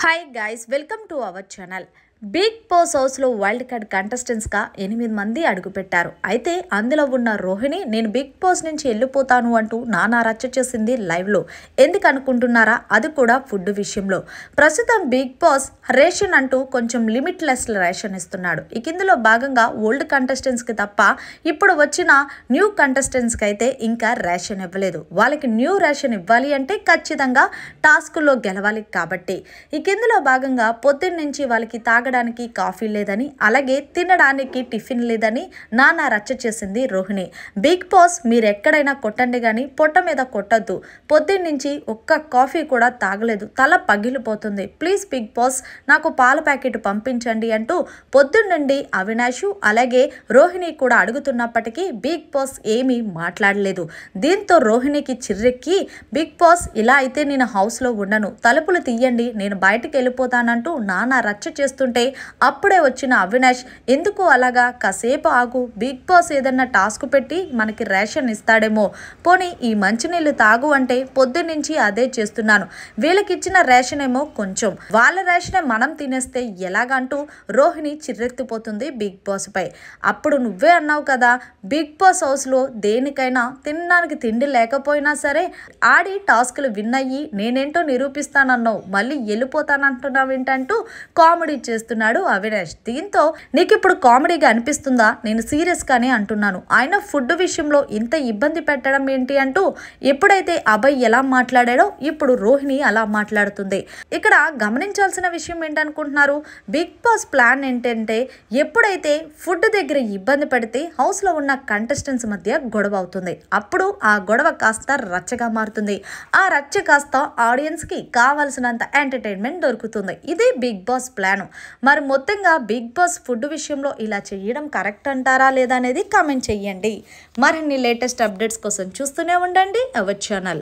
Hi guys, welcome to our channel. Bigg Boss హౌస్లో wild card కంటెస్టెంట్స్గా 8 మంది అడుగుపెట్టారు. అయితే అందులో ఉన్న రోహిణి నేను బిగ్ బాస్ నుంచి వెళ్ళిపోతాను అంటూ నానా రచ్చ చేసింది లైవ్లో. ఎందుకు అనుకుంటున్నారా? అది కూడా ఫుడ్ విషయంలో. ప్రస్తుతం బిగ్ బాస్ రేషన్ అంటూ కొంచెం లిమిట్లెస్ రేషన్ ఇస్తున్నాడు. ఇక ఇందులో భాగంగా ఓల్డ్ కంటెస్టెంట్స్కి తప్ప ఇప్పుడు వచ్చిన న్యూ కంటెస్టెంట్స్కి అయితే ఇంకా రేషన్ ఇవ్వలేదు. వాళ్ళకి న్యూ రేషన్ ఇవ్వాలి అంటే ఖచ్చితంగా టాస్కుల్లో గెలవాలి కాబట్టి. ఇక ఇందులో భాగంగా పొద్దున్న నుంచి వాళ్ళకి తాగడానికి కాఫీ లేదని, అలాగే తినడానికి టిఫిన్ లేదని నానా రచ్చ చేసింది రోహిణి. బిగ్ బాస్ మీరు ఎక్కడైనా కొట్టండి కానీ పొట్ట మీద కొట్టద్దు. పొద్దున్న నుంచి ఒక్క కాఫీ కూడా తాగలేదు, తల పగిలిపోతుంది, ప్లీజ్ బిగ్ బాస్ నాకు పాల ప్యాకెట్ పంపించండి అంటూ పొద్దున్నండి అవినాష్ అలాగే రోహిణి కూడా అడుగుతున్నప్పటికీ బిగ్ బాస్ ఏమీ మాట్లాడలేదు. దీంతో రోహిణికి చిర్రెక్కి బిగ్ బాస్ ఇలా అయితే నేను హౌస్లో ఉండను, తలుపులు తీయండి, నేను బయటకు వెళ్ళిపోతానంటూ నానా రచ్చ చేస్తుంటే అప్పుడే వచ్చిన అవినాష్ ఎందుకు అలాగా, కాసేపు ఆగు, బిగ్ బాస్ ఏదన్నా టాస్క్ పెట్టి మనకి రేషన్ ఇస్తాడేమో, పోనీ ఈ మంచినీళ్ళు తాగు అంటే పొద్దున్నుంచి అదే చేస్తున్నాను, వీళ్ళకి ఇచ్చిన రేషన్ ఏమో కొంచెం, వాళ్ళ రేషనే మనం తినేస్తే ఎలాగంటూ రోహిణి చిర్రెత్తిపోతుంది బిగ్ బాస్ పై. అప్పుడు నువ్వే అన్నావు కదా బిగ్ బాస్ హౌస్లో దేనికైనా తినడానికి తిండి లేకపోయినా సరే ఆడి టాస్కులు విన్ అయ్యి నేనేంటో నిరూపిస్తానన్నావు, మళ్ళీ వెళ్ళిపోతానంటున్నావు ఏంటంటూ కామెడీ చేస్తున్నాడు అవినాష్. దీంతో నీకు ఇప్పుడు కామెడీగా అనిపిస్తుందా? నేను సీరియస్ గానే అంటున్నాను. ఆయన ఫుడ్ విషయంలో ఇంత ఇబ్బంది పెట్టడం ఏంటి అంటూ ఎప్పుడైతే అభయ్ ఎలా మాట్లాడాడో ఇప్పుడు రోహిణి అలా మాట్లాడుతుంది. ఇక్కడ గమనించాల్సిన విషయం ఏంటనుకుంటున్నారు? బిగ్ బాస్ ప్లాన్ ఏంటంటే ఎప్పుడైతే ఫుడ్ దగ్గర ఇబ్బంది పడితే హౌస్ లో ఉన్న కంటెస్టెంట్స్ మధ్య గొడవ అవుతుంది. అప్పుడు ఆ గొడవ కాస్త రచ్చగా మారుతుంది. ఆ రచ్చ కాస్త ఆడియన్స్ కి కావాల్సినంత ఎంటర్టైన్మెంట్ దొరుకుతుంది. ఇది బిగ్ బాస్ ప్లాన్. మరి మొత్తంగా బిగ్ బాస్ ఫుడ్ విషయంలో ఇలా చేయడం కరెక్ట్ అంటారా లేదా అనేది కామెంట్ చెయ్యండి. మరిన్ని లేటెస్ట్ అప్డేట్స్ కోసం చూస్తూనే ఉండండి అవర్ ఛానల్.